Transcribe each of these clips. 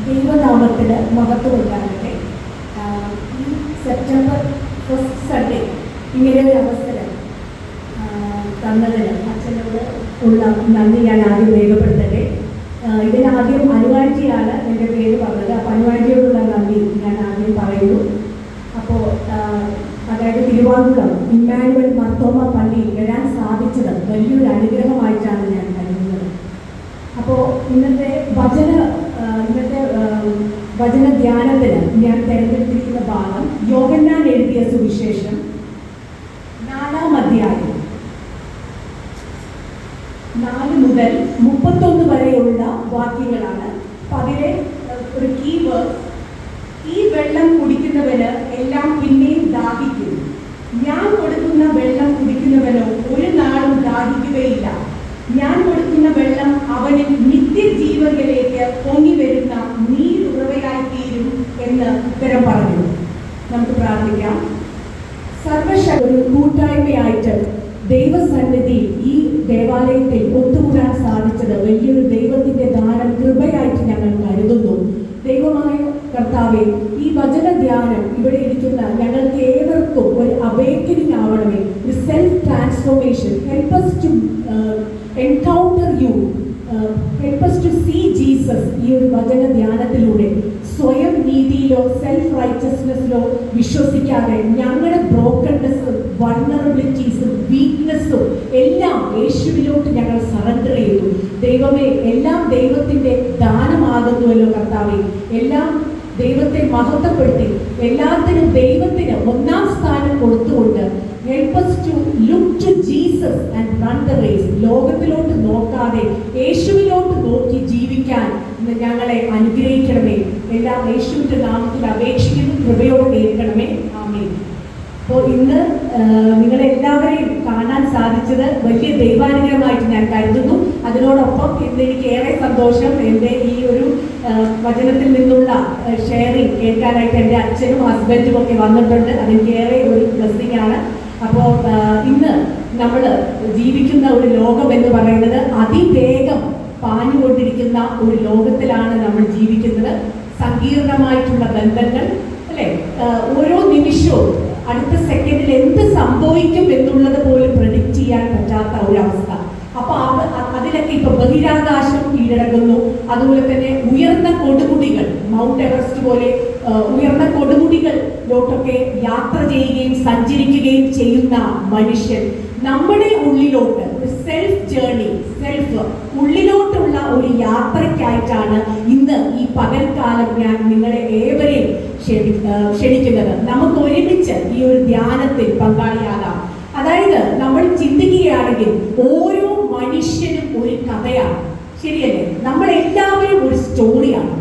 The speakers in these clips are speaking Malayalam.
ദൈവനാമത്തിന് മഹത്വം ഉണ്ടാകട്ടെ. ഈ സെപ്റ്റംബർ 1 സൺഡേ ഇങ്ങനെ ഒരു അവസരം തന്നതിന് അച്ഛനോട് ഉള്ള നന്ദി ഞാൻ ആദ്യം രേഖപ്പെടുത്തട്ടെ. ഇതിനാദ്യം അനുവാഞ്ചിയാണ് എൻ്റെ പേര് പറഞ്ഞത്. അപ്പോൾ അനുവാഞ്ചിയോടുള്ള നന്ദി ഞാൻ ആദ്യം പറയുന്നു. അപ്പോൾ അതായത് തിരുവാങ്കുളം ഇമ്മാനുവൽ മർത്തോമ പള്ളിയിൽ വരാൻ സാധിച്ചത് വലിയൊരു അനുഗ്രഹമായിട്ടാണ് ഞാൻ കരുതുന്നത്. അപ്പോൾ ഇന്നത്തെ വചന ധ്യാനത്തിന് ഞാൻ തിരഞ്ഞെടുത്തിരിക്കുന്ന ഭാഗം യോഹന്നാൻ എഴുതിയ സുവിശേഷം 4-ാം അധ്യായം 4 മുതൽ 31 വരെയുള്ള വാക്യങ്ങളാണ്. അപ്പം അതിലെ ഒരു കീ വേർഡ്, ഈ വെള്ളം കുടിക്കുന്നവന് എല്ലാം പിന്നെയും ദാഹിക്കും, ഞാൻ കൊടുക്കുന്ന വെള്ളം കുടിക്കുന്നവനോ ഒരു നാളും ദാഹിക്കുകയില്ല, ഞാൻ കൊടുക്കുന്ന വെള്ളം അവന് നിത്യജീവനിലേക്ക് പൊങ്ങി വരുന്ന നീരുറവയായി തീരും എന്ന് ഉത്തരം പറഞ്ഞു. നമുക്ക് പ്രാർത്ഥിക്കാം. ഒരു കൂട്ടായ്മയായിട്ട് ദൈവസന്നിധി ഈ ദേവാലയത്തിൽ ഒത്തുകൂടാൻ സാധിച്ചത് വലിയൊരു ദൈവത്തിന്റെ ദാനം, കൃപയായിട്ട് ഞങ്ങൾ കരുതുന്നു. ദൈവമായ കർത്താവെ, ഈ വചന ധ്യാനം ഇവിടെ ഇരിക്കുന്ന ഞങ്ങൾക്ക് ഏവർക്കും ഒരു അവേക്കനിങ് ആവണമേ, ഒരു self transformation. Help us to encounter you, help us to see Jesus. ഈ ഒരു വചന ധ്യാനത്തിലൂടെ സ്വയം നീതിയിലോ സെൽഫ് റൈറ്റസ്നെസ്സിലോ വിശ്വസിക്കാതെ ഞങ്ങളുടെ ബ്രോക്കൺനെസ്സും വൾണറബിലിറ്റീസും വീക്ക്നെസ്സും എല്ലാം യേശുവിലോട്ട് ഞങ്ങൾ സറണ്ടർ ചെയ്തു. ദൈവമേ, എല്ലാം ദൈവത്തിൻ്റെ ദാനമാകുന്നുവല്ലോ കർത്താവേ. എല്ലാം ദൈവത്തെ മഹത്വപ്പെടുത്തി എല്ലാത്തിനും ദൈവത്തിന് 1-ാം സ്ഥാനം കൊടുത്തുകൊണ്ട് help us to look to Jesus and run the race. ലോകത്തിലോട്ട് നോക്കാതെ യേശുവിലോട്ട് നോക്കി ജീവിക്കാൻ ഞങ്ങളെ അനുഗ്രഹിക്കണമേ. എല്ലാം യേശുവിൻ്റെ നാമത്തിൽ അപേക്ഷിക്കുന്നു, കൃപയോടെ കേൾക്കണമേ. ആമേൻ. അപ്പോൾ ഇന്ന് നിങ്ങളെല്ലാവരെയും കാണാൻ സാധിച്ചത് വലിയ ദൈവാനുഗ്രഹമായിട്ട് ഞാൻ കരുതുന്നു. അതിനോടൊപ്പം ഇന്ന് എനിക്ക് ഏറെ സന്തോഷം, എൻ്റെ ഈ ഒരു വചനത്തിൽ നിന്നുള്ള ഷെയറിങ് കേൾക്കാനായിട്ട് എൻ്റെ അച്ഛനും ഹസ്ബൻഡും ഒക്കെ വന്നിട്ടുണ്ട്. അതെനിക്ക് ഏറെ ഒരു ബ്ലെസ്സിംഗ് ആണ്. അപ്പോൾ ഇന്ന് നമ്മൾ ജീവിക്കുന്ന ഒരു ലോകം എന്ന് പറയുന്നത് അതിവേഗം പാഞ്ഞുകൊണ്ടിരിക്കുന്ന ഒരു ലോകത്തിലാണ് നമ്മൾ ജീവിക്കുന്നത്. സങ്കീർണമായിട്ടുള്ള ബന്ധങ്ങൾ, അല്ലേ? ഓരോ നിമിഷവും അടുത്ത സെക്കൻഡിൽ എന്ത് സംഭവിക്കും എന്നുള്ളത് പോലും പ്രെഡിക്റ്റ് ചെയ്യാൻ പറ്റാത്ത ഒരവസ്ഥ. അപ്പോൾ അതിലൊക്കെ ഇപ്പൊ ബഹിരാകാശം കീഴടങ്ങുന്നു. അതുപോലെ തന്നെ ഉയർന്ന കൊടുമുടികൾ, മൗണ്ട് എവറസ്റ്റ് പോലെ ഉയർന്ന കൊടുമുടികളിലോട്ടൊക്കെ യാത്ര ചെയ്യുകയും സഞ്ചരിക്കുകയും ചെയ്യുന്ന മനുഷ്യൻ നമ്മുടെ ഉള്ളിലോട്ട് ഒരു സെൽഫ് ജേർണി, ഉള്ളിലോട്ടുള്ള ഒരു യാത്രയ്ക്കായിട്ടാണ് ഇന്ന് ഈ പകൽക്കാലം ഞാൻ നിങ്ങളെ ഏവരെയും ക്ഷണിക്കുന്നത്. നമുക്ക് ഒരുമിച്ച് ഈ ഒരു ധ്യാനത്തിൽ പങ്കാളിയാകാം. അതായത് നമ്മൾ ചിന്തിക്കുകയാണെങ്കിൽ ഓരോ മനുഷ്യനും ഒരു കഥയാണ്, ശരിയല്ലേ? നമ്മൾ എല്ലാവരും ഒരു സ്റ്റോറിയാണ്.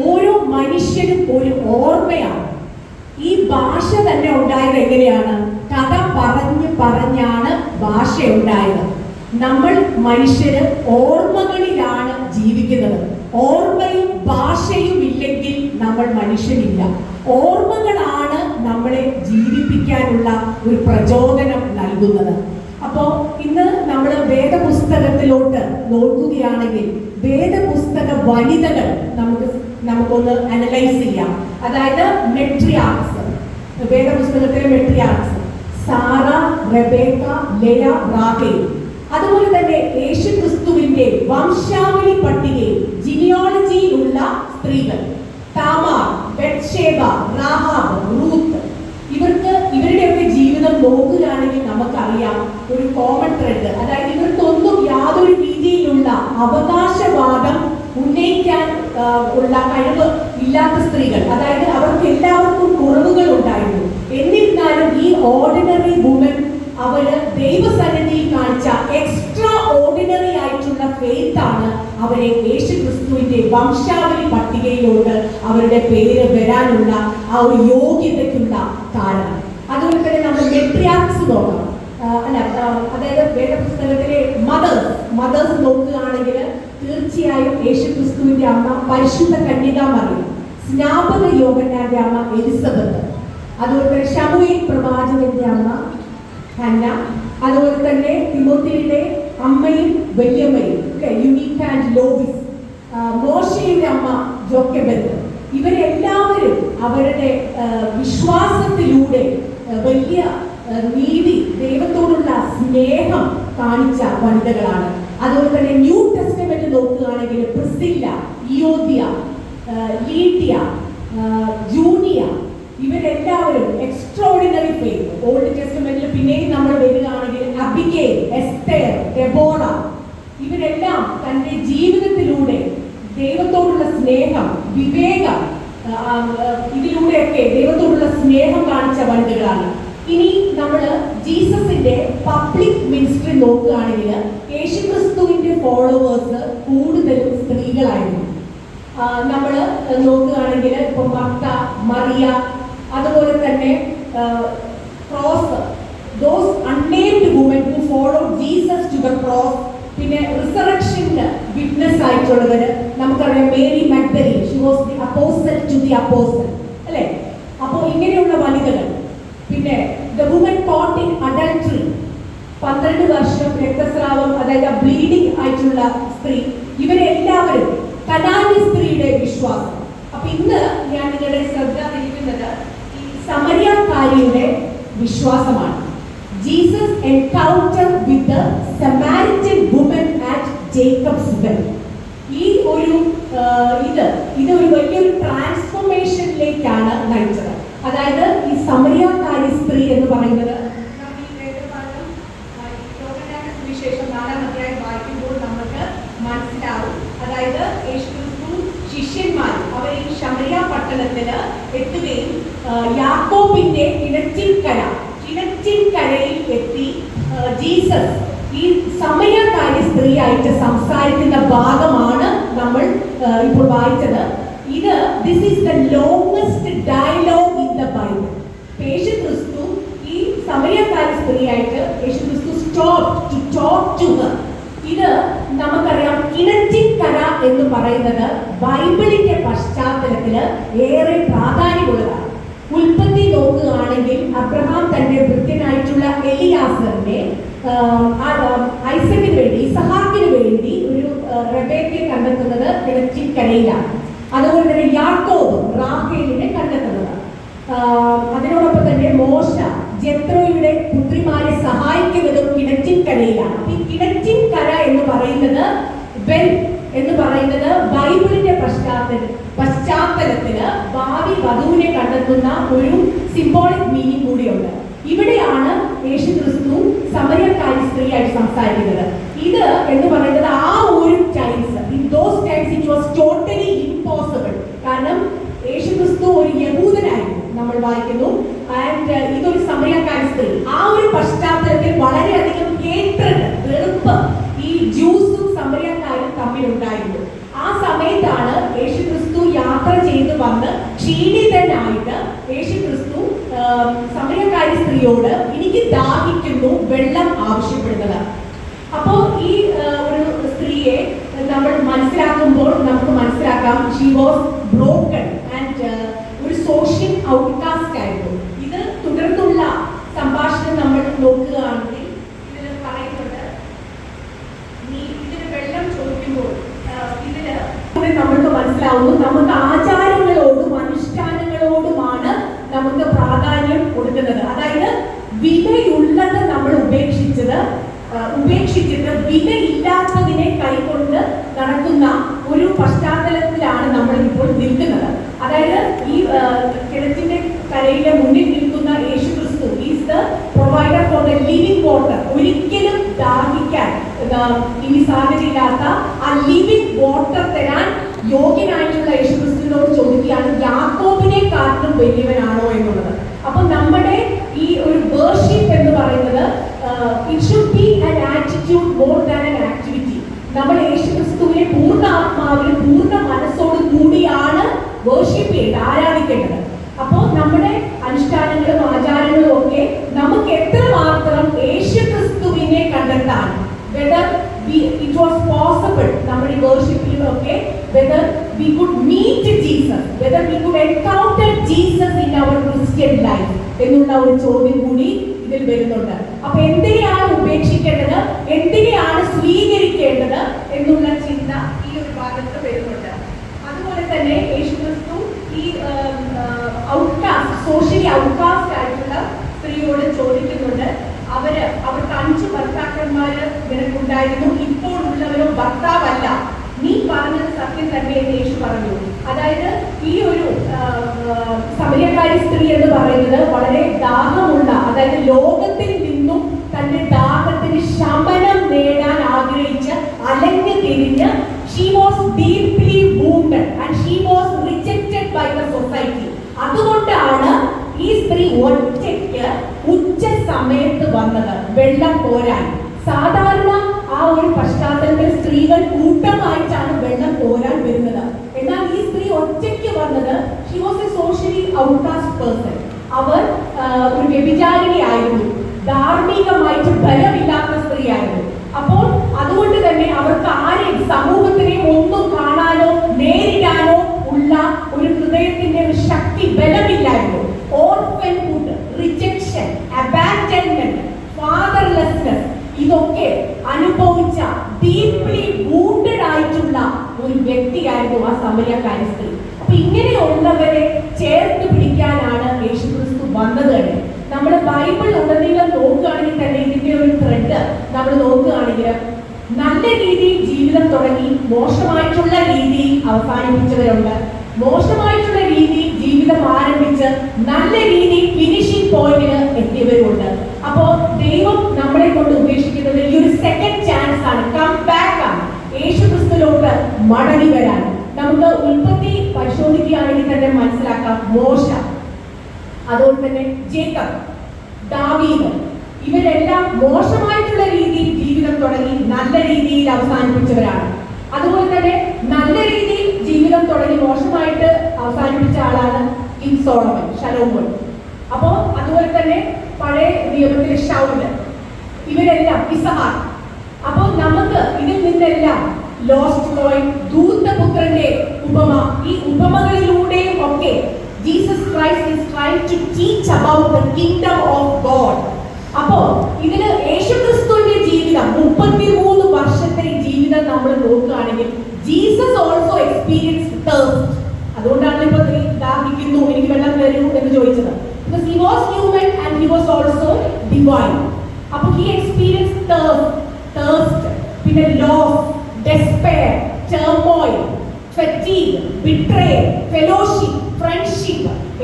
ഓരോ മനുഷ്യനും ഒരു ഓർമ്മയാണ്. ഈ ഭാഷ തന്നെ ഉണ്ടായത് എങ്ങനെയാണ്? കഥ പറഞ്ഞാണ് ഭാഷ ഉണ്ടായത്. നമ്മൾ മനുഷ്യര് ഓർമ്മകളിലാണ് ജീവിക്കുന്നത്. ഓർമ്മയും ഭാഷയും ഇല്ലെങ്കിൽ നമ്മൾ മനുഷ്യനില്ല. ഓർമ്മകളാണ് നമ്മളെ ജീവിപ്പിക്കാനുള്ള ഒരു പ്രചോദനം നൽകുന്നത്. അപ്പോൾ ഇന്ന് നമ്മൾ വേദപുസ്തകത്തിലോട്ട് നോക്കുകയാണെങ്കിൽ വേദപുസ്തക വനിതകൾ നമുക്കൊന്ന് അനലൈസ് ചെയ്യാം. അതായത് മെട്രിയാർക്സ്, വേദപുസ്തകത്തിലെ മെട്രിയാർക്സ് സാറ, റെബേക്ക, ലെയ, റാഹേൽ. അതുപോലെ തന്നെ യേശുക്രിസ്തുവിന്റെ വംശാവലി പട്ടികയിൽ ജിനിയോളജിയിലുള്ള സ്ത്രീകൾ താമാർ, ബത്ശേബ, റാഹാബ്, റൂത്ത്. ഇവരുടെയൊക്കെ ജീവിതം നോക്കുകയാണെങ്കിൽ നമുക്കറിയാം ഒരു കോമൺ ത്രെഡ്. അതായത് ഇവർക്കൊന്നും യാതൊരു രീതിയിലുള്ള അവകാശവാദം ഉന്നയിക്കാൻ ഉള്ള കഴിവ് ഇല്ലാത്ത സ്ത്രീകൾ. അതായത് അവർക്ക് എല്ലാവർക്കും കുറവുകൾ ഉണ്ടായിരുന്നു. എന്നിരുന്നാലും ഈ ഓർഡിനറി വുമൻ അവര് ദൈവസന്നിധിയിൽ കാണിച്ച എക്സ്ട്രാ ഓർഡിനറി ആയിട്ടുള്ള ഫെയ്ത്ത് ആണ് അവരെ യേശുക്രിസ്തുവിന്റെ വംശാവലി പട്ടികയിലോട്ട് അവരുടെ പേര് വരാനുള്ള ആ ഒരു യോഗ്യതയ്ക്കുള്ള കാരണം. അതുപോലെ തന്നെ നമ്മൾ മെട്രിയാർക്സ് നോക്കാം. അതായത് വേദപുസ്തകത്തിലെ മദേഴ്സ് നോക്കുകയാണെങ്കിൽ തീർച്ചയായും യേശുക്രിസ്തുവിന്റെ അമ്മ പരിശുദ്ധ കന്യകാമറിയം, സ്നാപക യോഹന്നാന്റെ അമ്മ എലിസബത്ത്, അതുപോലെ തന്നെ ശമൂവേൽ പ്രവാചകന്റെ അമ്മ ഹന്ന, അതുപോലെ തന്നെ തിമോത്തിയുടെ അമ്മയും വല്യമ്മയും യുനീക്ക ആൻഡ് ലോവിസ്, മോശയുടെ അമ്മ ജോക്കബെത്ത്, ഇവരെല്ലാവരും അവരുടെ വിശ്വാസത്തിലൂടെ വലിയ നീതി, ദൈവത്തോടുള്ള സ്നേഹം കാണിച്ച വനിതകളാണ്. അതുപോലെ തന്നെ ന്യൂ ടെസ്റ്റമെന്റ് നോക്കുകയാണെങ്കിൽ പ്രിസ്കില്ല, ഇയോദ്യ, ലീഡിയ, ജൂനിയ, ഇവരെല്ലാവരും എക്സ്ട്രോർഡിനറി ഫെയ്ത്ത്. ഓൾഡ് ടെസ്റ്റമെന്റിൽ പിന്നെയും നമ്മൾ വരികയാണെങ്കിൽ അബിഗെയിൽ, എസ്തേർ, ഡെബോറ, ഇവരെല്ലാം തന്റെ ജീവിതത്തിലൂടെ ദൈവത്തോടുള്ള സ്നേഹം, വിവേകം, ഇതിലൂടെയൊക്കെ ദൈവത്തോടുള്ള സ്നേഹം കാണിച്ച വനിതകളാണ്. ഇനി നമ്മൾ ജീസസിന്റെ പബ്ലിക് മിനിസ്ട്രി നോക്കുകയാണെങ്കിൽ യേശുക്രിസ്തുവിന്റെ ഫോളോവേഴ്സ് കൂടുതലും സ്ത്രീകളായിരുന്നു. നമ്മൾ നോക്കുകയാണെങ്കിൽ ഇപ്പൊ മർത്ത, മറിയ, അതുപോലെ തന്നെ cross, those unnamed women who followed Jesus to the cross. പിന്നെ റിസറക്ഷന് വിറ്റ്നസ് ആയിട്ടുള്ളവര് നമുക്കറിയാം, Mary Magdalene, she was the apostle to the apostle, അല്ലേ? അപ്പോൾ ഇങ്ങനെയുള്ള വനിതകൾ. പിന്നെ the woman caught in adultery, 12 വർഷം രക്തസ്രാവം, അതായത് ബ്ലീഡിംഗ് ആയിട്ടുള്ള സ്ത്രീ, ഇവരെല്ലാവരും കനാനി സ്ത്രീയുടെ വിശ്വാസം. അപ്പൊ ഇന്ന് ഞാൻ നിങ്ങളുടെ ശ്രദ്ധ തിരിക്കുന്നത് ഈ സമരിയക്കാരിയുടെ വിശ്വാസമാണ്. Jesus encounter with the Samaritan woman at Jacob's well. ഈ ഒരു ഇതൊരു വലിയൊരു ട്രാൻസ്ഫോർമേഷനിലേക്കാണ് നയിച്ചത്. അതായത് ഈ സമരിയക്കാരി സ്ത്രീ എന്ന് പറയുന്നത് സുവിശേഷം 4-ാം അധ്യായം വായിക്കുമ്പോൾ നമുക്ക് മനസ്സിലാവും. അതായത് യേശുക്രിസ്തു ശിഷ്യന്മാർ അവർ ഈ ശമരിയ പട്ടണത്തിന് എത്തുകയും യാക്കോബിന്റെ കിണറ്റിൻകരയിൽ എത്തി ജീസസ് ഈ സമരിയക്കാരി സ്ത്രീയായിട്ട് സംസാരിക്കുന്ന ഭാഗമാണ് നമ്മൾ ഇപ്പോൾ വായിച്ചത്. This is the longest dialogue in the Bible. യേശുക്രിസ്തു ഈ സമരിയക്കാരി സ്ത്രീയായിട്ട് യേശുക്രിസ്തു stop to talk to her. ഇത് നമുക്കറിയാം, കിണറ്റിൻകര എന്ന് പറയുന്നത് ബൈബിളിന്റെ പശ്ചാത്തലത്തില് ഏറെ പ്രാധാന്യമുള്ളതാണ്. ഉൽപ്പത്തി നോക്കുകയാണെങ്കിൽ അബ്രഹാം തന്റെ ഭൃത്യനായിട്ടുള്ള എലിയാസറിനെ ഐസക്കിന് വേണ്ടി, ഇസഹാക്കിന് വേണ്ടി ഒരു റെബേക്കയെ കണ്ടെത്തുന്നത് കിണറ്റിൻകരയിലാണ്. അതുപോലെ തന്നെ യാക്കോബ് റാഹേലിനെ കണ്ടെത്തുന്നത്. അതിനോടൊപ്പം തന്നെ മോശ ജെത്രോയുടെ പുത്രിമാരെ സഹായിക്കുന്നതും കിണറ്റിൻകരയിലാണ്. ഈ കിണറ്റിൻകര എന്ന് പറയുന്നത്, വെൽ എന്ന് പറയുന്നത് ബൈബിളിന്റെ പശ്ചാത്തലത്തില് ഭാവി വധുവിനെ കണ്ടെത്തുന്ന ഒരു സിംബോളിക് മീനിങ് കൂടിയുണ്ട്. ഇവിടെയാണ് യേശുക്രിസ്തു സമരിയക്കാരി സ്ത്രീയായിട്ട് സംസാരിക്കുന്നത്. ഇത് എന്ന് പറയുന്നത് ആ ഒരു times, in those times it was totally impossible. കാരണം യേശുക്രിസ്തു ഒരു യഹൂദനായിരുന്നു, നമ്മൾ വായിക്കുന്നു. ആൻഡ് ഇതൊരു സമരിയക്കാരി സ്ത്രീ. ആ ഒരു പശ്ചാത്തലത്തിൽ വളരെയധികം ഹേട്രഡ്, വെറുപ്പ് ഈ ജ്യൂസും സമരിയക്കാരും തമ്മിലുണ്ടായിരുന്നു. ആ സമയത്താണ് യേശുക്രിസ്തു യാത്ര ചെയ്ത് വന്ന് ക്ഷീണിതനായിട്ട് യേശുക്രിസ്തു സമരിയക്കാരി സ്ത്രീയോട് എനിക്ക് ദാഹിക്കുന്നു, വെള്ളം ആവശ്യപ്പെടുന്നത്. അപ്പോൾ ഈ ഒരു സ്ത്രീയെ നമ്മൾ മനസ്സിലാക്കുമ്പോൾ നമുക്ക് മനസ്സിലാക്കാം, ഷീ വാസ് ബ്രോക്കൺ ആൻഡ് ഒരു സോഷ്യൽ ഔട്ട്കാസ്റ്റ് ആയിരുന്നു. ഇത് തുടർന്നുള്ള സംഭാഷണം നമ്മൾ നോക്കുകയാണെങ്കിൽ ഇതിൽ പറയുന്നുണ്ട്, നീ ഇതിന് വെള്ളം ചോദിക്കുമ്പോൾ ഇതിന് നമുക്ക് മനസ്സിലാവുന്നു, നമുക്ക് ആചാരങ്ങളോടും അനുഷ്ഠാനങ്ങളോടുമാണ് നമുക്ക് പ്രാധാന്യം കൊടുക്കുന്നത്. അതായത് വിലയുള്ളത് നമ്മൾ ഉപേക്ഷിച്ചിട്ട് വിലയില്ലാത്തതിനെ കൈകൊണ്ട് നടക്കുന്ന ഒരു പശ്ചാത്തലത്തിലാണ് നമ്മൾ ഇപ്പോൾ നിൽക്കുന്നത്. അതായത് ഈ കിണറ്റിന്റെ കരയിലെ മുന്നിൽ നിൽക്കുന്ന യേശുക്രിസ്തു is the provider for the living water. ഒരിക്കലും ദാഹിക്കാൻ ഇനി സാധ്യതയില്ലാത്ത ആ ലിവിംഗ് വാട്ടർ തരാൻ യോഗ്യനായിട്ടുള്ള യേശുക്രിസ്തുവിനോട് ചോദിക്കുകയാണ്, യാക്കോബിനെക്കാട്ടിലും വലിയവനാണോ എന്നുള്ളത്. അപ്പൊ നമ്മുടെ ഈ ഒരു വേർഷിപ്പ് എന്ന് പറയുന്നത് it should be an attitude more than an activity. നമ്മൾ യേശുക്രിസ്തുവിനെ പൂർണ്ണ ആത്മാവിലും പൂർണ്ണ മനസ്സോടും കൂടിയാണ് വേർഷിപ്പ് ചെയ്ത് ആരാധിക്കേണ്ടത്. അപ്പോൾ നമ്മുടെ അനുഷ്ഠാനങ്ങളും ആചാരങ്ങളും ഒക്കെ നമുക്ക് എത്രമാത്രം യേശുക്രിസ്തുവിനെ കണ്ടെത്താൻ, വെദർ it was possible നമ്മുടെ വേർഷിപ്പിലൊക്കെ, whether we could meet Jesus, whether we could encounter Jesus in our Christian life എന്നുള്ള ഒരു ചോദ്യം കൂടി ഇതിൽ വരുന്നുണ്ട്. അപ്പൊ എന്തിനെയാണ് ഉപേക്ഷിക്കേണ്ടത്, എന്തിനെയാണ് സ്വീകരിക്കേണ്ടത് എന്നുള്ള ചിന്ത ഈ ഒരു ഭാഗത്ത് വരുന്നുണ്ട്. അത് അതുപോലെ തന്നെ യേശുക്രിസ്തു ഈ ഔട്ട്കാസ്റ്റ്, സോഷ്യലി ഔട്ട്കാസ്റ്റ് ആയിട്ടുള്ള സ്ത്രീയോട് ചോദിക്കുന്നുണ്ട്, അവർക്ക് 5 ഭർത്താക്കന്മാര് നിനക്കുണ്ടായിരുന്നു, ഇപ്പോൾ ഉള്ളവരോ ഭർത്താവല്ല, നീ പറഞ്ഞത് സത്യം തന്നെ എന്ന് യേശു പറഞ്ഞു. അതായത് ഈ ഒരു സമരിയക്കാരി സ്ത്രീ എന്ന് പറയുന്നത് വളരെ ദാഹമുള്ള, അതായത് ലോകത്തിൽ നിന്നും തന്റെ ദാഹത്തിന് ശമനം നേടാൻ ആഗ്രഹിച്ച് അലഞ്ഞു തിരിഞ്ഞ് she was deeply wounded and she was rejected by the society. അതുകൊണ്ടാണ് ഈ സ്ത്രീ ഒറ്റയ്ക്ക് ഉച്ച സമയത്ത് വന്നത് വെള്ളം കോരാൻ. സാധാരണ ആ ഒരു പശ്ചാത്തലത്തിൽ സ്ത്രീകൾ കൂട്ടമായിട്ടാണ് വെള്ളം കോരാൻ വരുന്നത്. എന്നാൽ ഈ സ്ത്രീ ഒറ്റയ്ക്ക് വന്നത്, she was a socially outcast person. അവർ ഒരു വ്യഭിചാരിണിയായിരുന്നു, ധാർമ്മികമായിട്ട് ബലമില്ലാത്ത സ്ത്രീയായിരുന്നു. അപ്പോൾ അതുകൊണ്ട് തന്നെ അവർക്ക് ആരെയും സമൂഹത്തിനെയും ഒന്നും കാണാനോ നേരിടാനോ ഉള്ള ഒരു ഹൃദയത്തിന്റെ ഒരു ശക്തി, ബലമില്ലായിരുന്നു. ഓർഫൻഹുഡ്, റിജക്ഷൻ, അബാൻഡൻമെന്റ്, ഫാദർലെസ്നെസ്, ഇതൊക്കെ അനുഭവിച്ച ഡീപ്ലി വൂണ്ടഡ് ആയിട്ടുള്ള ഒരു വ്യക്തിയായിരുന്നു ആ സമരിയക്കാരി സ്ത്രീ. അപ്പൊ ഇങ്ങനെയുള്ളവരെ ചേർത്ത് പിടിക്കാനാണ് യേശുക്രിസ്തു വന്നത് തന്നെ. നമ്മൾ ബൈബിൾ ഉടനീളം നോക്കുകയാണെങ്കിൽ തന്നെ ഇതിന്റെ ഒരു ത്രെഡ് നമ്മൾ നോക്കുകയാണെങ്കിൽ, നല്ല രീതിയിൽ ജീവിതം തുടങ്ങി മോശമായിട്ടുള്ള രീതിയിൽ അവസാനിപ്പിച്ചവരുണ്ട്, മോശമായിട്ടുള്ള രീതിയിൽ ജീവിതം ആരംഭിച്ച് നല്ല രീതിയിൽ ഫിനിഷിംഗ് പോയിന്റിൽ എത്തിയവരുണ്ട്. അപ്പോ ദൈവം നമ്മളെ കൊണ്ട് ഉദ്ദേശിക്കുന്നത് ഈ ഒരു സെക്കൻഡ് ചാൻസ് ആണ്, കം ബാക്ക് ആണ്, യേശുക്രിസ്തുവിലോട്ട് മടങ്ങി വരാൻ. നമുക്ക് ഉൽപ്പത്തി പരിശോധിക്കുകയാണെങ്കിൽ തന്നെ മനസ്സിലാക്കാം, മോശ, അതുപോലെ തന്നെ ജേക്കബ്, ദാവീദ്, ഇവരെല്ലാം മോശമായിട്ടുള്ള രീതിയിൽ ജീവിതം തുടങ്ങി നല്ല രീതിയിൽ അവസാനിപ്പിച്ചവരാണ്. അതുപോലെ തന്നെ നല്ല രീതിയിൽ ജീവിതം തുടങ്ങി മോശമായിട്ട് അവസാനിപ്പിച്ച ആളാണ് കിങ് സോളമൻ, ശലോമോൻ. അപ്പോ അതുപോലെ തന്നെ പഴയ നിയമത്തിലെ ശൗല്, ഇവരെല്ലാം ഇസഹാക്ക്. അപ്പോൾ നമുക്ക് ഇതിൽ നിന്നെല്ലാം ലോസ്റ്റ് കോയിൻ, ദൂതപുത്രന്റെ ഉപമ, ഈ ഉപമകളിലൂടെയും ഒക്കെ Jesus Christ is trying to teach about the kingdom of God. അപ്പോ ഇതിന് യേശുക്രിസ്തുവിന്റെ ജീവിതം 33 വർഷത്തെ ജീവിതം നമ്മൾ നോക്കുകയാണെങ്കിൽ, ജീസസ് ഓൾസോ എക്സ്പീരിയൻസ്ഡ് തേഴ്സ്റ്റ്. അതുകൊണ്ടാണ് ഇപ്പൊ ദാഹിക്കുന്നു, എനിക്ക് വെള്ളം തരൂ എന്ന് ചോദിച്ചത്. because he was human and he was also divine. അപ്പൊ he experienced thirst, പിന്നെ loss, despair, turmoil, fatigue, betrayal, fellowship, friendship,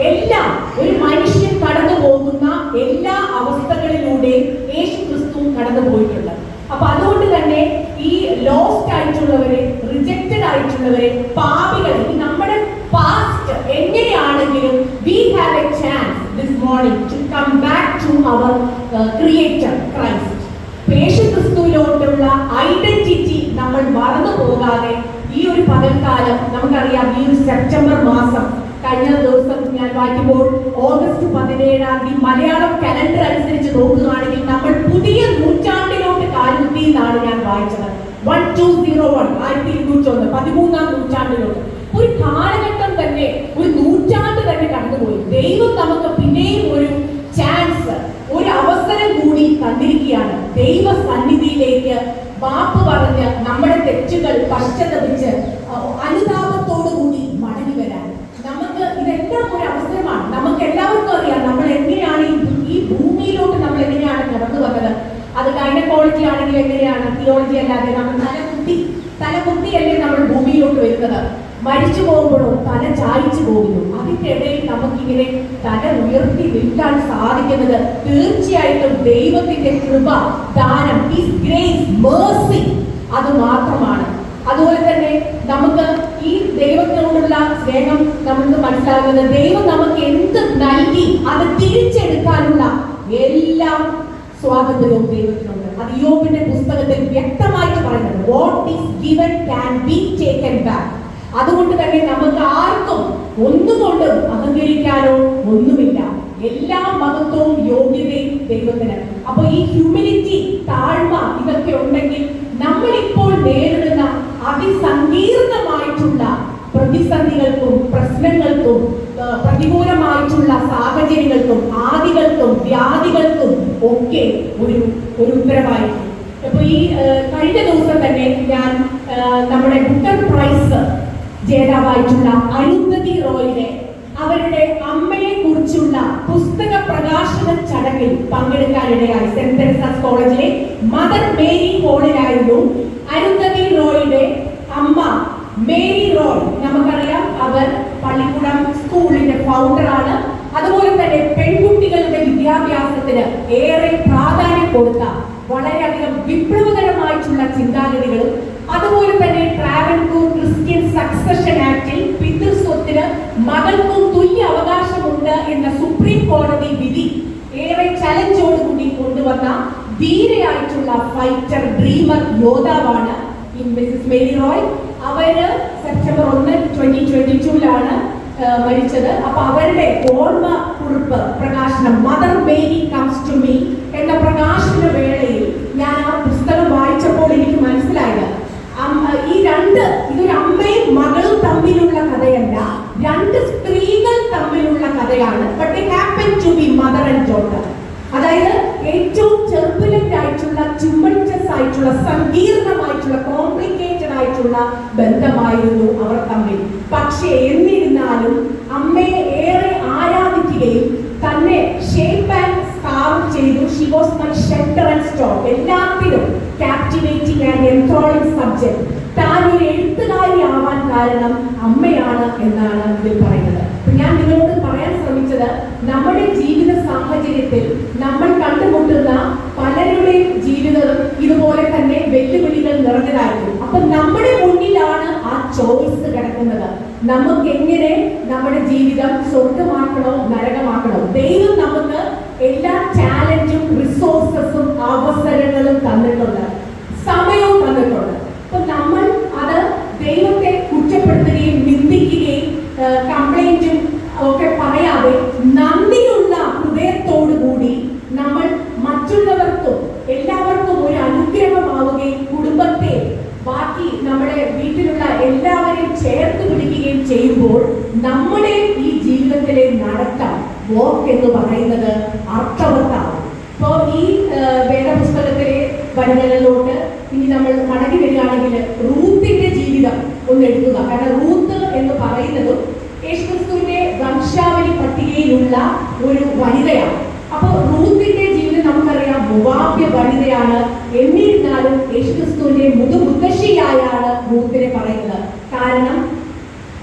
എല്ലാം ഒരു മനുഷ്യൻ കടന്നു പോകുന്ന എല്ലാ അവസ്ഥകളിലൂടെയും യേശുക്രിസ്തു കടന്നു പോയിട്ടുണ്ട്. അപ്പൊ അതുകൊണ്ട് തന്നെ ഈ ലോസ്റ്റ് ആയിട്ടുള്ളവരെ, റിജക്റ്റഡ് ആയിട്ടുള്ളവരെ, പാപികളെ, നമ്മുടെ പാസ്റ്റ് എങ്ങനെയാണെങ്കിലും we have a chance this morning to come back to our creator Christ. യേശുക്രിസ്തുവിലോട്ടുള്ള ഐഡന്റിറ്റി നമ്മൾ മറന്നു പോകാതെ ഈ ഒരു പകൽക്കാലം, നമുക്കറിയാം ഈ ഒരു സെപ്റ്റംബർ മാസം, കഴിഞ്ഞ ദിവസം ഞാൻ വായിക്കുമ്പോൾ ഓഗസ്റ്റ് 17 മലയാളം കലണ്ടർ അനുസരിച്ച് നോക്കുകയാണെങ്കിൽ നമ്മൾ പുതിയ നൂറ്റാണ്ടിലോട്ട് കാലുകുത്തി എന്നാണ് ഞാൻ വായിച്ചത്. 1201, 1201, 13-ാം നൂറ്റാണ്ടിലോട്ട് ഒരു കാലഘട്ടം തന്നെ, ഒരു നൂറ്റാണ്ട് തന്നെ കടന്നുപോയി. ദൈവം നമുക്ക് പിന്നെയും ഒരു ചാൻസ്, ഒരു അവസരം കൂടി തന്നിരിക്കുകയാണ്. ദൈവ സന്നിധിയിലേക്ക് മാപ്പ് പറഞ്ഞ് നമ്മുടെ തെറ്റുകൾ പശ്ചാത്തപിച്ച് അനുതാപത്തോടു കൂടി മടങ്ങി വരാൻ നമുക്ക് ഇതെല്ലാം ഒരു അവസരമാണ്. നമുക്ക് എല്ലാവർക്കും അറിയാം നമ്മൾ എങ്ങനെയാണ് ഈ ഭൂമിയിലോട്ട് നമ്മൾ എങ്ങനെയാണ് കടന്നു വന്നത്. അത് ഗൈനക്കോളജി ആണെങ്കിൽ എങ്ങനെയാണ്, തിയോളജി അല്ലാതെ നമ്മൾ തലകുത്തിയല്ലേ നമ്മൾ ഭൂമിയിലോട്ട് വരുന്നത്. മരിച്ചു പോകുമ്പോഴോ തല ചായച്ചു പോകുന്നു. അതിൻ്റെ ഇടയിൽ നമുക്കിങ്ങനെ തല ഉയർത്തി നിൽക്കാൻ സാധിക്കുന്നത് തീർച്ചയായിട്ടും ദൈവത്തിന്റെ കൃപ, ദാനം, ഹിസ് ഗ്രേസ്, മേഴ്സി, അത് മാത്രമാണ്. അതുപോലെ തന്നെ നമുക്ക് ഈ ദൈവത്തിനോടുള്ള സ്നേഹം നമുക്ക് മനസ്സിലാകുന്നത്, ദൈവം നമുക്ക് എന്ത് നൽകി അത് തിരിച്ചെടുക്കാനുള്ള എല്ലാ സ്വാതന്ത്ര്യവും ദൈവത്തിനുണ്ട്. അത് യോബിന്റെ പുസ്തകത്തിൽ വ്യക്തമായിട്ട് പറയുന്നത്, what is given can be taken back. അതുകൊണ്ട് തന്നെ നമുക്ക് ആർക്കും ഒന്നുകൊണ്ടും അഹങ്കരിക്കാനോ ഒന്നുമില്ല. എല്ലാ മഹത്വവും യോഗ്യതയും ദൈവത്തിന്. അപ്പൊ ഈ ഹ്യൂമിലിറ്റി, താഴ്മ, ഇതൊക്കെ ഉണ്ടെങ്കിൽ നമ്മളിപ്പോൾ നേരിടുന്ന അതിസങ്കീർണമായിട്ടുള്ള പ്രതിസന്ധികൾക്കും പ്രശ്നങ്ങൾക്കും പ്രതികൂലമായിട്ടുള്ള സാഹചര്യങ്ങൾക്കും ആദികൾക്കും വ്യാധികൾക്കും ഒക്കെ ഒരു ഉത്തരവായിരിക്കും. ഇപ്പൊ ഈ കഴിഞ്ഞ ദിവസം തന്നെ ഞാൻ നമ്മുടെ ബുക്കർ പ്രൈസ് ജേതാവായിട്ടുള്ള അരുന്ധതി റോയുടെ അവരുടെ അമ്മയെ കുറിച്ചുള്ള പുസ്തക പ്രകാശന ചടങ്ങിൽ പങ്കെടുക്കാനിടയായി. സെന്റ് തെരേസാസ് കോളേജിലെ മദർ മേരി ഹോളിലായിരുന്നു അരുന്ധതി റോയുടെ അമ്മ മേരി റോയ്. നമുക്കറിയാം, അവർ പള്ളിക്കൂടം സ്കൂളിന്റെ ഫൗണ്ടറാണ്. അതുപോലെ തന്നെ പെൺകുട്ടികളുടെ വിദ്യാഭ്യാസത്തിന് ഏറെ പ്രാധാന്യം കൊടുത്ത വളരെയധികം വിപ്ലവകരമായിട്ടുള്ള ചിന്താഗതികളും, അതുപോലെ തന്നെ ട്രാവൻകൂർ ക്രിസ്ത്യൻ സക്സഷൻ ആക്ടിൽ പിതൃസ്വത്തിന് മകൾക്കും തുല്യ അവകാശമുണ്ട് എന്ന സുപ്രീം കോടതി വിധി ഏറെ ചലഞ്ചോടുകൂടി കൊണ്ടുവന്ന ധീരയായിട്ടുള്ള ഫൈറ്റർ, ഡ്രീമർ, യോദ്ധാവാണ് ഈ മിസസ് മേരി റോയ്. അവര് സെപ്റ്റംബർ 1, 2022 മരിച്ചത്. അപ്പൊ അവരുടെ ഓർമ്മ കുറിപ്പ് പ്രകാശനം Mother Mary comes to me എന്ന പ്രകാശന വേളയിൽ ഞാൻ ആ പുസ്തകം വായിച്ചപ്പോൾ എനിക്ക് മനസ്സിലായത്, ഇതൊരു അമ്മയും മകളും തമ്മിലുള്ള കഥയല്ല, രണ്ട് സ്ത്രീകൾ തമ്മിലുള്ള കഥയാണ്. But it happen to be mother and daughter. അതായത് ഏറ്റവും ചെറുപ്പുലന്റ് ആയിട്ടുള്ള, ടുമൾട്ടസ് ആയിട്ടുള്ള, സങ്കീർണമായിട്ടുള്ള, കോംപ്ലിക്കേറ്റഡ് ആയിട്ടുള്ള ബന്ധമായിരുന്നു അവർ തമ്മിൽ. പക്ഷേ എന്നിരുന്നാലും അമ്മയെ ഏറെ ആരാധിക്കുകയും തന്നെ ഷേപ്പ് ആൻഡ് സ്കാർവ് ചെയ്തു. She was my shelter and stock. എല്ലാത്തിനും captivating and enthralling subject. താൻ ഒരു എഴുത്തുകാരി ആവാൻ കാരണം അമ്മയാണ് എന്നാണ് ഇതിൽ പറയുന്നത്. ഞാൻ നിങ്ങളോട് പറയാൻ ശ്രമിച്ചത്, നമ്മുടെ ജീവിത സാഹചര്യത്തിൽ നമ്മൾ കണ്ടുമുട്ടുന്ന പലരുടെയും ജീവിതം ഇതുപോലെ തന്നെ വെല്ലുവിളികൾ നിറഞ്ഞതായിരിക്കും. അപ്പൊ നമ്മുടെ മുന്നിലാണ് ആ ചോയ്സ് കിടക്കുന്നത്. നമുക്ക് എങ്ങനെ നമ്മുടെ ജീവിതം സ്വർഗമാക്കണോ നരകമാക്കണോ? ദൈവം നമുക്ക് എല്ലാ ടാലന്റും റിസോഴ്സസും അവസരങ്ങളും തന്നിട്ടുണ്ട്, സമയവും തന്നിട്ടുണ്ട്. അപ്പൊ നമ്മൾ അത് ദൈവത്തെ കുറ്റപ്പെടുത്തുകയും നിന്ദിക്കുകയും കംപ്ലൈന്റും ഒക്കെ പറയാതെ നന്ദിയുള്ള ഹൃദയത്തോടു കൂടി നമ്മൾ മറ്റുള്ളവർക്കും എല്ലാവർക്കും ഒരു അനുഗ്രഹമാവുകയും കുടുംബത്തെ, ബാക്കി നമ്മുടെ വീട്ടിലുള്ള എല്ലാവരെയും ചേർത്ത് പിടിക്കുകയും ചെയ്യുമ്പോൾ നമ്മുടെ ഈ ജീവിതത്തിലെ നടത്തം, വോക്ക് എന്ന് പറയുന്നത് അർത്ഥവത്താവും. ഇപ്പോൾ ഈ വേദപുസ്തകത്തിലെ വചനങ്ങളിലോട്ട് ഇനി നമ്മൾ മടങ്ങി വരികയാണെങ്കിൽ റൂത്തിന്റെ ജീവിതം ഒന്ന് എടുക്കുക. കാരണം റൂത്ത് എന്ന് പറയുന്നതും യേശുക്രിസ്തുവിന്റെ വംശാവലി പട്ടികയിലുള്ള ഒരു വനിതയാണ്. അപ്പോൾ റൂത്തിന്റെ ജീവിതം നമുക്കറിയാം, മുവാബ്യ വനിതയാണ്. എന്നിരുന്നാലും യേശുക്രിസ്തുവിന്റെ മുതുമുത്തശ്ശിയായാണ് റൂത്തിനെ പറയുന്നത്. കാരണം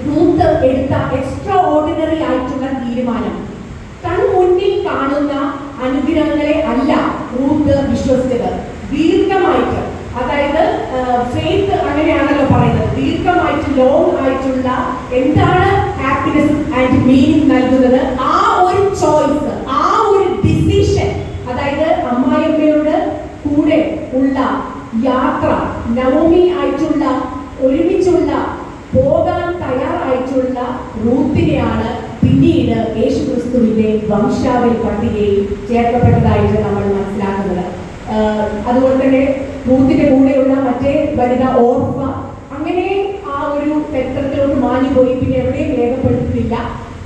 റൂത്ത് എടുത്ത എക്സ്ട്രാ ഓർഡിനറി ആയിട്ടുള്ള തീരുമാനം, കൺമുന്നിൽ കാണുന്ന അനുഗ്രഹങ്ങളെ അല്ല റൂത്ത് വിശ്വസിച്ചത്. ദീർഘമായിട്ട്, അതായത് ഫെയ്ത്ത് അങ്ങനെയാണല്ലോ പറയുന്നത്, ദീർഘമായിട്ട് ലോങ് ആയിട്ടുള്ള എന്താണ് ഹാപ്പിനെസ് ആൻഡ് മീനിങ് നൽകുന്നത്, ആ ഒരു ചോയ്സ്, ആ ഒരു ഡിസിഷൻ, അതായത് അമ്മായിയമ്മയുടെ കൂടെ ഉള്ള യാത്ര, നവമി ആയിട്ടുള്ള ഒരുമിച്ചുള്ള പോകാൻ തയ്യാറായിട്ടുള്ള റൂത്തിനെയാണ് പിന്നീട് യേശുക്രിസ്തുവിന്റെ വംശാവലി പട്ടികയിൽ ചേർക്കപ്പെട്ടതായിട്ട് നമ്മൾ മനസ്സിലാക്കുന്നത്. അതുപോലെ തന്നെ റൂത്തിന്റെ കൂടെയുള്ള മറ്റേ വനിത ഓർഫ, അങ്ങനെ ആ ഒരു ചരിത്രത്തിലോട്ട് മാഞ്ഞുപോയി, പിന്നെ എവിടെയും രേഖപ്പെടുത്തുന്നില്ല.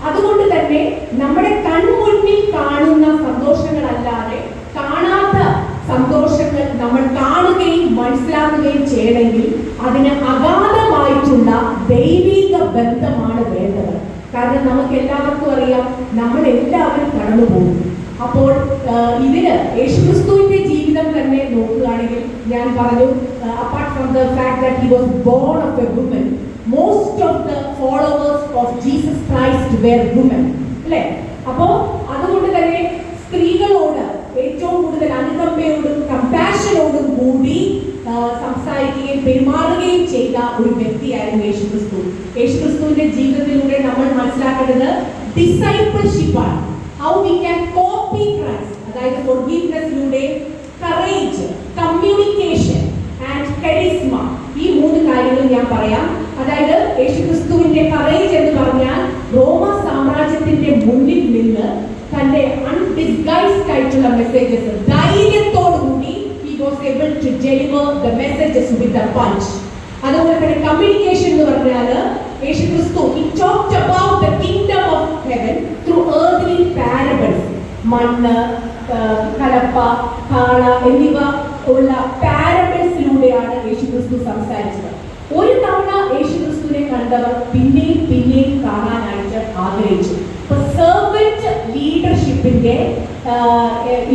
അതുകൊണ്ട് തന്നെ നമ്മുടെ കൺമുന്നിൽ കാണുന്ന സന്തോഷങ്ങളല്ലാതെ കാണാത്ത സന്തോഷങ്ങൾ നമ്മൾ കാണുകയും മനസ്സിലാക്കുകയും ചെയ്യണമെങ്കിൽ അതിന് അഗാധമായിട്ടുള്ള ദൈവിക ബന്ധമാണ് വേണ്ടത്. കാരണം നമുക്ക് എല്ലാവർക്കും അറിയാം, നമ്മൾ എല്ലാവരും കടന്നു പോകും. അപ്പോൾ ഇതിന് യേശുക്രിസ്തുവിന്റെ ജീവിതം തന്നെ നോക്കുകയാണെങ്കിൽ, ഞാൻ പറഞ്ഞു, apart from the fact that he was born of a woman, most of the followers of Jesus Christ were woman, അല്ലേ? അപ്പോൾ അതുകൊണ്ട് തന്നെ സ്ത്രീകളോട് ഏറ്റവും കൂടുതൽ അനുകമ്പയോടും കമ്പാഷനോടും കൂടി സംസാരിക്കുകയും പെരുമാറുകയും ചെയ്ത ഒരു വ്യക്തിയായിരുന്നു യേശുക്രിസ്തു. യേശുക്രിസ്തുവിന്റെ ജീവിതത്തിലൂടെ നമ്മൾ മനസ്സിലാക്കേണ്ടത് ഡിസൈപ്പിൾഷിപ്പാണ്. How we can copy Christ, അതായത് ഫോർഗീവ്നെസ്സിലൂടെ കറേജ്, കമ്മ്യൂണിക്കേഷൻ ആൻഡ് കരിസ്മ, ഈ മൂന്ന് കാര്യങ്ങൾ ഞാൻ പറയാം. അതായത് യേശുക്രിസ്തുവിന്റെ കറേജ് എന്ന് പറഞ്ഞാൽ റോമ സാമ്രാജ്യത്തിന്റെ മുന്നിൽ നിന്ന് തന്റെ അൺഡിസ്ഗൈസ്ഡ് ആയിട്ടുള്ള messages ധൈര്യത്തോടുകൂടി he was able to deliver the messages with a punch. അതുപോലെ തന്നെ കമ്മ്യൂണിക്കേഷൻ എന്ന് പറഞ്ഞാൽ യേശുക്രിസ്തു he talked about the kingdom of heaven through earthly parables. മണ്ണ്, കലപ്പ, കാള എന്നിവ ഉള്ള പാരബിൾസിലൂടെയാണ് യേശുക്രിസ്തു സംസാരിച്ചത്. ഒരു തവണ യേശുക്രിസ്തുവിനെ കണ്ട കണ്ടവർ പിന്നെയും പിന്നെയും കാണാനായിട്ട് ആഗ്രഹിച്ചു. ഇപ്പൊ സെർവന്റ് ലീഡർഷിപ്പിന്റെ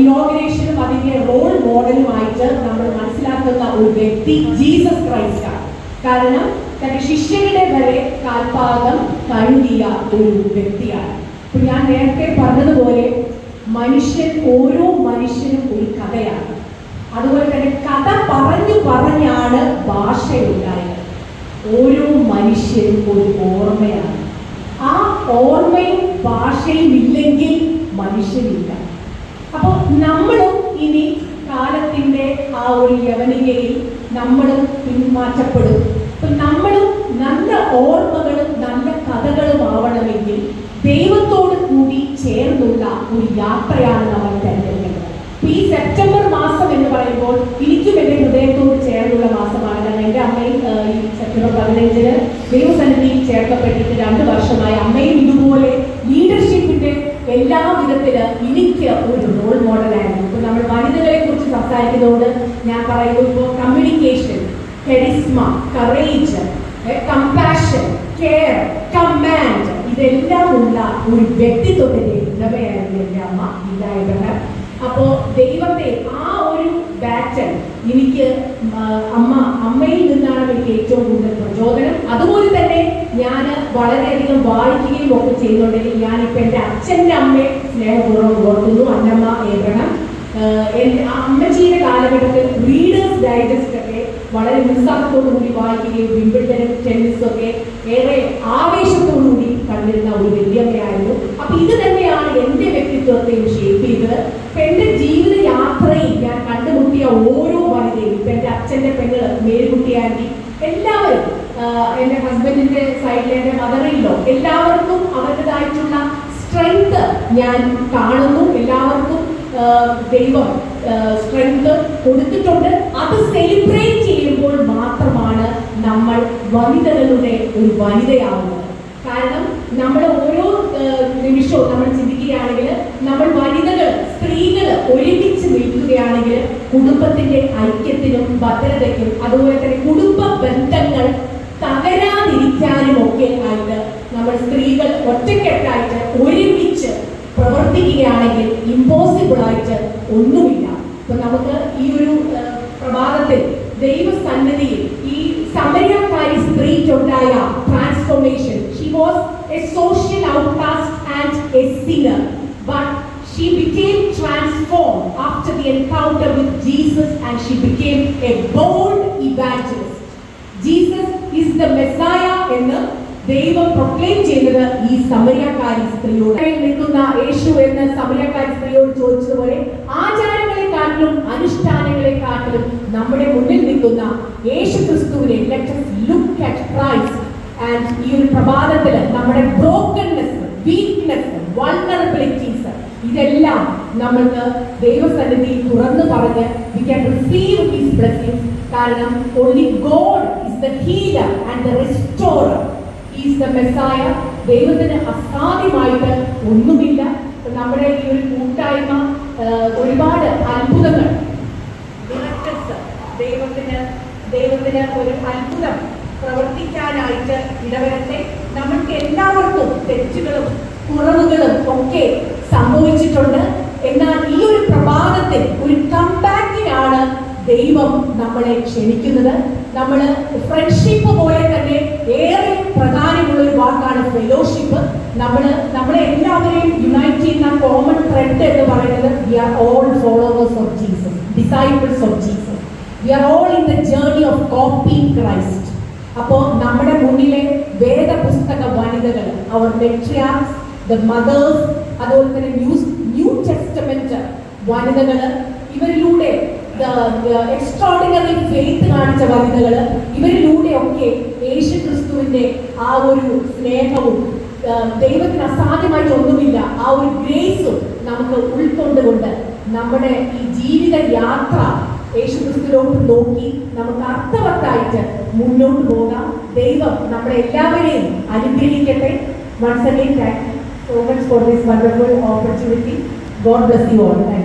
ഇനോഗ്രേഷനും അതിന്റെ റോൾ മോഡലുമായിട്ട് നമ്മൾ മനസ്സിലാക്കുന്ന ഒരു വ്യക്തി ജീസസ് ക്രൈസ്റ്റ് ആണ്. കാരണം തന്റെ ശിഷ്യരുടെ വരെ കാൽപാദം കഴുകിയ ഒരു വ്യക്തിയാണ്. ഇപ്പൊ ഞാൻ നേരത്തെ പറഞ്ഞതുപോലെ ഓരോ മനുഷ്യനും ഒരു കഥയാണ്. അതുപോലെ തന്നെ കഥ പറഞ്ഞാണ് ഭാഷയുണ്ടായത്. ഓരോ മനുഷ്യനും ഒരു ഓർമ്മയാണ്. ആ ഓർമ്മയും ഭാഷയും ഇല്ലെങ്കിൽ മനുഷ്യനില്ല. അപ്പോൾ നമ്മളും ഇനി കാലത്തിന്റെ ആ ഒരു യവനികയിൽ നമ്മളും പിന്മാറ്റപ്പെടും. അപ്പൊ നമ്മളും നല്ല ഓർമ്മകളും നല്ല കഥകളും ആവണമെങ്കിൽ ദൈവത്തോട് കൂടി ചേർന്നുള്ള ഒരു യാത്രയാണ് നമ്മൾ തിരഞ്ഞെടുക്കുന്നത്. ഈ സെപ്റ്റംബർ മാസം എന്ന് പറയുമ്പോൾ എനിക്കും എൻ്റെ ഹൃദയത്തോട് ചേർന്നുള്ള മാസമാണ്. കാരണം എൻ്റെ അമ്മയും ഈ സെപ്റ്റംബർ 15 ദൈവസന്നിധിയിൽ ചേർക്കപ്പെട്ടിട്ട് 2 വർഷമായി. അമ്മയും ഇതുപോലെ ലീഡർഷിപ്പിന്റെ എല്ലാ വിധത്തില് എനിക്ക് ഒരു റോൾ മോഡലായിരുന്നു. ഇപ്പൊ നമ്മൾ വനിതകളെ കുറിച്ച് സംസാരിക്കുന്നതുകൊണ്ട് ഞാൻ പറയുന്നു, ഇപ്പോൾ communication, charisma, courage, compassion, care, command, ഇതെല്ലാം ഉള്ള ഒരു വ്യക്തിത്വത്തിന്റെ ഉടമയായിരുന്നു എൻ്റെ അമ്മ ഇല്ലായവർ. അപ്പോ ദൈവത്തെ ആ ഒരു ബാറ്റൺ എനിക്ക് അമ്മയിൽ നിന്നാണ് എനിക്ക് ഏറ്റവും കൂടുതൽ പ്രചോദനം. അതുപോലെ തന്നെ ഞാൻ വളരെയധികം വായിക്കുകയും ഒക്കെ ചെയ്യുന്നുണ്ടെങ്കിൽ ഞാനിപ്പോൾ എൻ്റെ അച്ഛൻ്റെ അമ്മയെ സ്നേഹപൂർവ്വം ഓർക്കുന്നു. അന്നമ്മ ഏബ്രഹാം. എൻ്റെ അമ്മച്ചിയുടെ കാലഘട്ടത്തിൽ റീഡേഴ്സ് ഡൈജസ്റ്റ് ഒക്കെ വളരെ ഉത്സാഹത്തോടു കൂടി വായിക്കുകയും വിംബിൾഡനും ടെന്നീസും ഒക്കെ ഏറെ ആവേശത്തോടുകൂടി കണ്ടിരുന്ന ഒരു വല്യമ്മയായിരുന്നു. അപ്പൊ ഇത് തന്നെയാണ് എൻ്റെ വ്യക്തിത്വത്തെയും ഷേപ്പ് ചെയ്തത്. ഇപ്പൊ എൻ്റെ ജീവിത യാത്രയിൽ ഞാൻ കണ്ടുമുട്ടിയ ഓരോ വനിതയും, ഇപ്പൊ എൻ്റെ അച്ഛൻ്റെ പെങ്ങള് മേരിക്കുട്ടി ആന്റി, എല്ലാവരും, എൻ്റെ ഹസ്ബൻഡിന്റെ സൈഡിലെ എൻ്റെ മദറിലോ, എല്ലാവർക്കും അവരുടേതായിട്ടുള്ള സ്ട്രെങ്ത് ഞാൻ കാണുന്നു. എല്ലാവർക്കും ദൈവം സ്ട്രെങ്ത് കൊടുത്തിട്ടുണ്ട്. അത് സെലിബ്രേറ്റ് ചെയ്യുമ്പോൾ മാത്രമാണ് നമ്മൾ വനിതകളുടെ ഒരു വനിതയാവുന്നത്. കാരണം നമ്മൾ ഓരോ നിമിഷവും നമ്മൾ ചിന്തിക്കുകയാണെങ്കിൽ, നമ്മൾ വനിതകൾ, സ്ത്രീകൾ ഒരുമിച്ച് നിൽക്കുകയാണെങ്കിൽ കുടുംബത്തിന്റെ ഐക്യത്തിനും ഭദ്രതയ്ക്കും അതുപോലെ തന്നെ കുടുംബ ബന്ധങ്ങൾ തകരാതിരിക്കാനും ഒക്കെ ആയിട്ട് നമ്മൾ സ്ത്രീകൾ ഒറ്റക്കെട്ടായിട്ട് ഒരുമിച്ച് പ്രവർത്തിക്കുകയാണെങ്കിൽ ഇമ്പോസിബിൾ ആയിട്ട് ഒന്നുമില്ല. ഇപ്പൊ നമുക്ക് ഈ ഒരു പ്രഭാതത്തിൽ ദൈവസന്നിധിയിൽ ഈ സമരക്കാരി സ്ത്രീക്കുണ്ടായ transformation, she was a social outcast and a sinner, but she became transformed after the encounter with Jesus and she became a bold evangelist. Jesus is the Messiah എന്ന് ദൈവം പ്രൊക്ലെയിം ചെയ്തത് ഈ സമരക്കാരി സ്ത്രീയോട്. നിൽക്കുന്ന യേശു എന്ന സമരക്കാരി സ്ത്രീയോട് ചോദിച്ചതുപോലെ ആചാരങ്ങളെക്കാട്ടിലും അനുഷ്ഠാനങ്ങളെക്കാട്ടിലും നമ്മുടെ മുന്നിൽ നിൽക്കുന്ന യേശു ക്രിസ്തുവിനെ let us look at Christ. And ഈ ഒരു പ്രഭാതത്തിൽ നമ്മുടെ ബ്രോക്കൺനെസ്, വീക്ക്നെസ്, വൾനറബിലിറ്റീസ് ഇതെല്ലാം നമ്മൾക്ക് ദൈവസന്നിധിയിൽ തുറന്നു പറഞ്ഞ് we can receive his blessings. കാരണം only God is the healer and the restorer. He is the Messiah. ദൈവത്തിന് അസാധ്യമായിട്ട് ഒന്നുമില്ല. നമ്മുടെ ഈ ഒരു കൂട്ടായ്മ ഒരുപാട് അത്ഭുതങ്ങൾ, ദൈവത്തിന് ഒരു അത്ഭുതം പ്രവർത്തിക്കാനായിട്ട് ഇടവരട്ടെ. നമ്മൾക്ക് എല്ലാവർക്കും തെറ്റുകളും കുറവുകളും ഒക്കെ സംഭവിച്ചിട്ടുണ്ട്. എന്നാൽ ഈ ഒരു പ്രഭാതത്തിൽ ഒരു കംബാക്കിനാണ് ദൈവം നമ്മളെ ക്ഷണിക്കുന്നത്. നമ്മൾ ഫ്രണ്ട്ഷിപ്പ് പോലെ തന്നെ ഏറെ പ്രധാനമുള്ള ഒരു വാക്കാണ് ഫെലോഷിപ്പ്. നമ്മളെ എല്ലാവരെയും യുണൈറ്റ് ചെയ്യുന്ന കോമൺ ത്രെഡ് എന്ന് പറയുന്നത് we are all followers of Jesus, disciples of Jesus. We are all in the journey of copying Christ. അപ്പോൾ നമ്മുടെ മുന്നിലെ വേദപുസ്തക വനിതകൾ, അവർ മെട്രിയാർക്സ്, ദ മദേഴ്സ്, അതുപോലെ തന്നെ ന്യൂ ടെസ്റ്റമെന്റ് വനിതകള്, ഇവരിലൂടെ എക്സ്ട്രോർഡിനറി ഫെയ്ത്ത് കാണിച്ച വനിതകള്, ഇവരിലൂടെയൊക്കെ യേശു ക്രിസ്തുവിന്റെ ആ ഒരു സ്നേഹവും ദൈവത്തിന് അസാധ്യമായിട്ട് ഒന്നുമില്ല ആ ഒരു ഗ്രേസും നമുക്ക് ഉൾക്കൊണ്ടുകൊണ്ട് നമ്മുടെ ഈ ജീവിത യാത്ര യേശു ക്രിസ്തുവിലോട്ട് നോക്കി നമുക്ക് അർത്ഥവത്തായിട്ട് മുന്നോട്ട് പോകാം. ദൈവം നമ്മളെ എല്ലാവരെയും അനുഗ്രഹിക്കട്ടെ. Once again, thank you so much for this wonderful opportunity. God bless you all. Thank you.